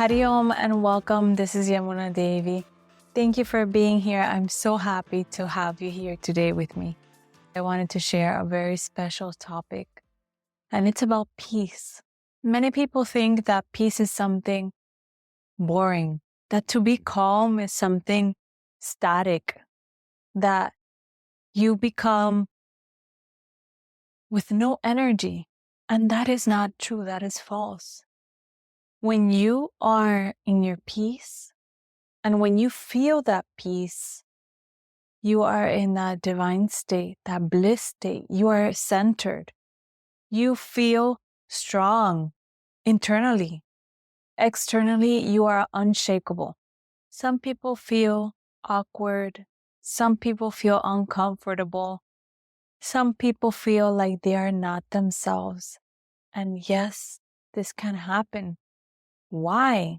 Hari Om and welcome. This is Yamuna Devi. Thank you for being here. I'm so happy to have you here today with me. I wanted to share a very special topic, and it's about peace. Many people think that peace is something boring, that to be calm is something static, that you become with no energy. And that is not true. That is false. When you are in your peace, and when you feel that peace, you are in that divine state, that bliss state. You are centered. You feel strong internally. Externally, you are unshakable. Some people feel awkward. Some people feel uncomfortable. Some people feel like they are not themselves. And yes, this can happen. Why?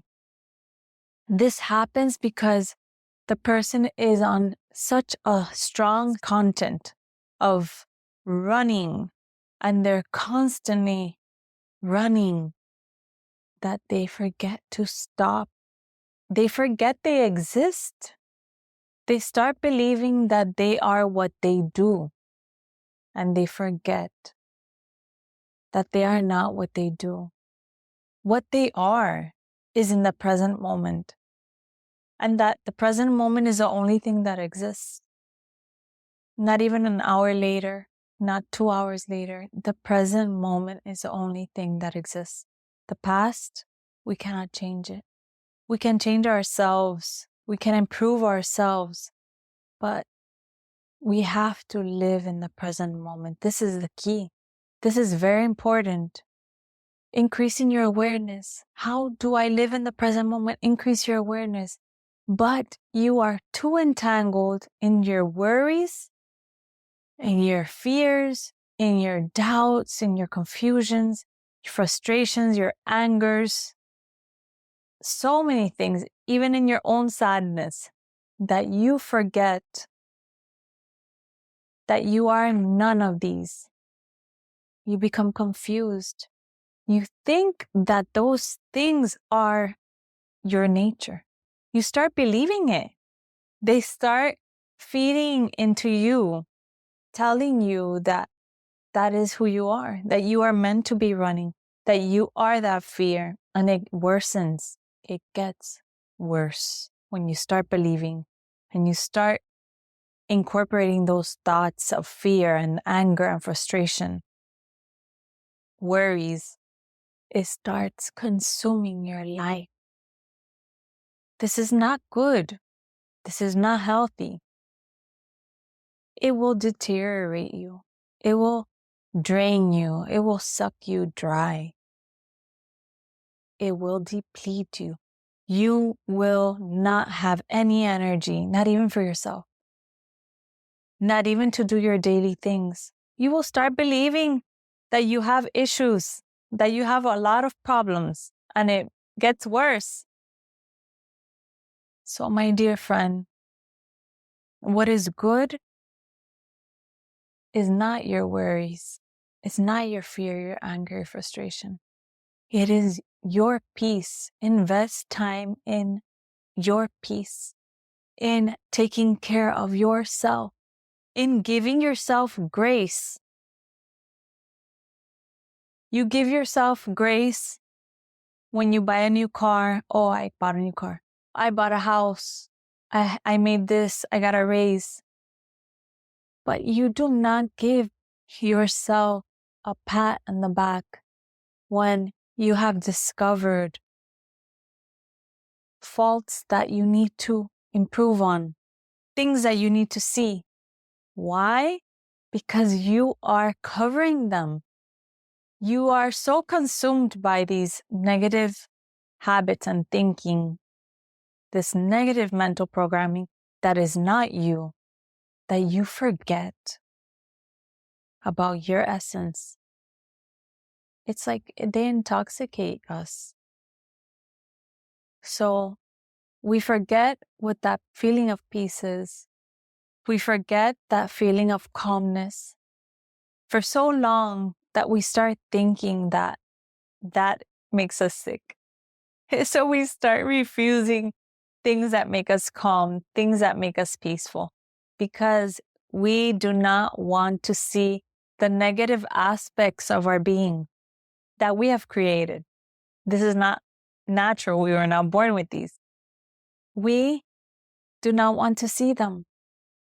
This happens because the person is on such a strong content of running, and they're constantly running, that they forget to stop. They forget they exist. They start believing that they are what they do, and they forget that they are not what they do. What they are is in the present moment, and that the present moment is the only thing that exists. Not even an hour later, not 2 hours later, the present moment is the only thing that exists. The past, we cannot change it. We can change ourselves. We can improve ourselves, but we have to live in the present moment. This is the key. This is very important. Increasing your awareness. How do I live in the present moment? Increase your awareness. But you are too entangled in your worries, in your fears, in your doubts, in your confusions, your frustrations, your angers, so many things, even in your own sadness, that you forget that you are none of these. You become confused. You think that those things are your nature. You start believing it. They start feeding into you, telling you that that is who you are, that you are meant to be running, that you are that fear, and it worsens. It gets worse when you start believing and you start incorporating those thoughts of fear and anger and frustration, worries. It starts consuming your life. This is not good. This is not healthy. It will deteriorate you. It will drain you. It will suck you dry. It will deplete you. You will not have any energy, not even for yourself, not even to do your daily things. You will start believing that you have issues, that you have a lot of problems, and it gets worse. So, my dear friend, what is good is not your worries. It's not your fear, your anger, your frustration. It is your peace. Invest time in your peace, in taking care of yourself, in giving yourself grace. You give yourself grace when you buy a new car. Oh, I bought a new car. I bought a house. I made this. I got a raise. But you do not give yourself a pat on the back when you have discovered faults that you need to improve on, things that you need to see. Why? Because you are covering them. You are so consumed by these negative habits and thinking, this negative mental programming that is not you, that you forget about your essence. It's like they intoxicate us. So we forget what that feeling of peace is. We forget that feeling of calmness for so long that we start thinking that that makes us sick. So we start refusing things that make us calm, things that make us peaceful, because we do not want to see the negative aspects of our being that we have created. This is not natural. We were not born with these. We do not want to see them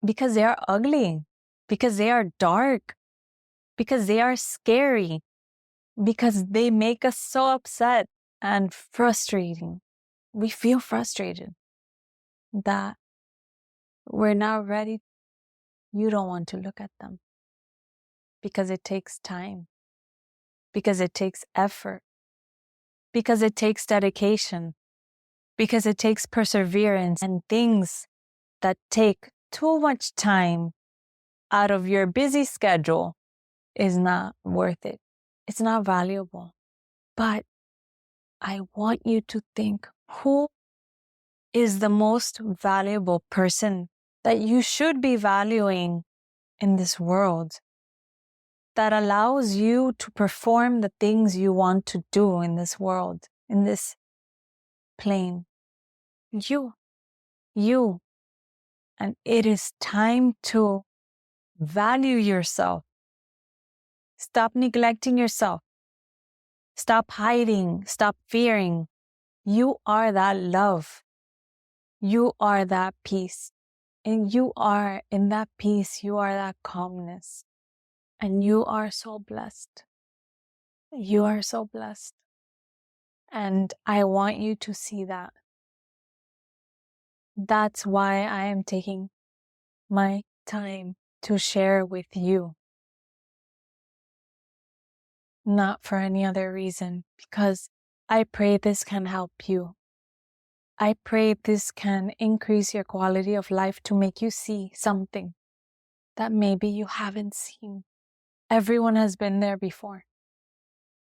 because they are ugly, because they are dark, because they are scary, because they make us so upset and frustrating. We feel frustrated that we're not ready. You don't want to look at them because it takes time, because it takes effort, because it takes dedication, because it takes perseverance, and things that take too much time out of your busy schedule is not worth it. It's not valuable. But I want you to think, who is the most valuable person that you should be valuing in this world, that allows you to perform the things you want to do in this world, in this plane? You. And it is time to value yourself. Stop neglecting yourself. Stop hiding. Stop fearing. You are that love. You are that peace. And you are in that peace. You are that calmness. And you are so blessed. You are so blessed. And I want you to see that. That's why I am taking my time to share with you. Not for any other reason, because I pray this can help you. I pray this can increase your quality of life to make you see something that maybe you haven't seen. Everyone has been there before.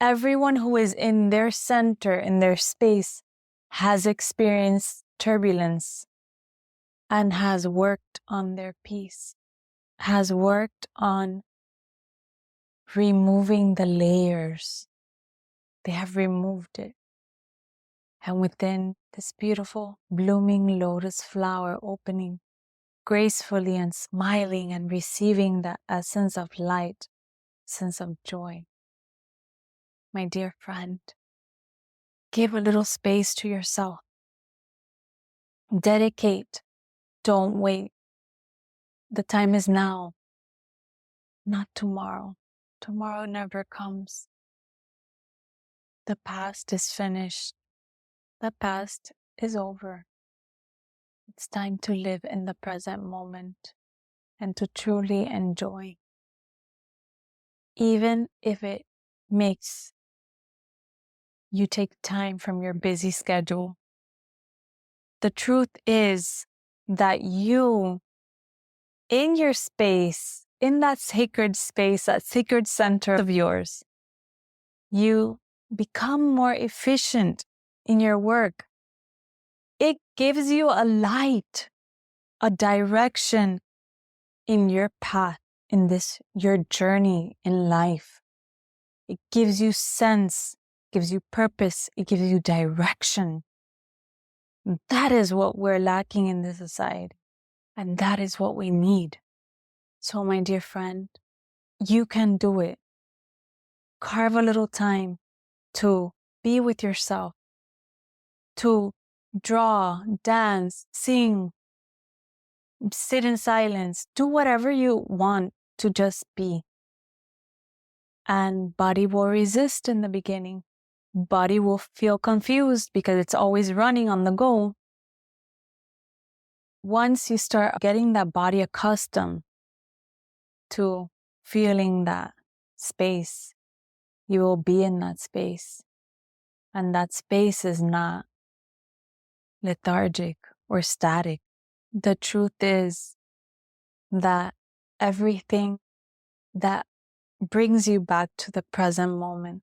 Everyone who is in their center, in their space, has experienced turbulence and has worked on their peace, has worked on removing the layers. They have removed it. And within this beautiful blooming lotus flower opening gracefully and smiling and receiving that essence of light, sense of joy. My dear friend, give a little space to yourself. Dedicate. Don't wait. The time is now, not tomorrow. Tomorrow never comes. The past is finished. The past is over. It's time to live in the present moment and to truly enjoy. Even if it makes you take time from your busy schedule. The truth is that you, in your space, in that sacred space, that sacred center of yours, you become more efficient in your work. It gives you a light, a direction in your path, in this, your journey in life. It gives you sense, gives you purpose, it gives you direction. That is what we're lacking in this society. And that is what we need. So, my dear friend, you can do it. Carve a little time to be with yourself, to draw, dance, sing, sit in silence, do whatever you want to just be. And body will resist in the beginning. Body will feel confused because it's always running on the go. Once you start getting that body accustomed to feeling that space, you will be in that space. And that space is not lethargic or static. The truth is that everything that brings you back to the present moment,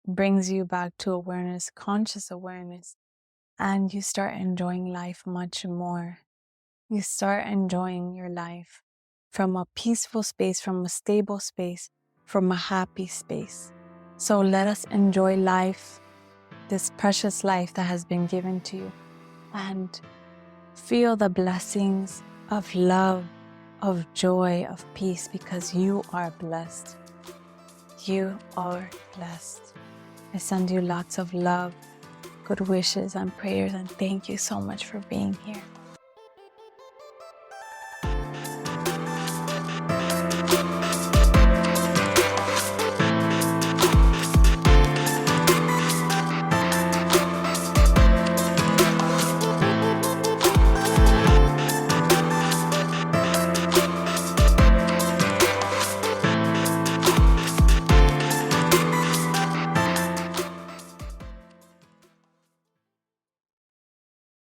brings you back to awareness, conscious awareness, and you start enjoying life much more. You start enjoying your life from a peaceful space, from a stable space, from a happy space. So let us enjoy life this precious life that has been given to you and feel the blessings of love, of joy, of peace, because you are blessed. You are blessed. I send you lots of love, good wishes and prayers, and thank you so much for being here.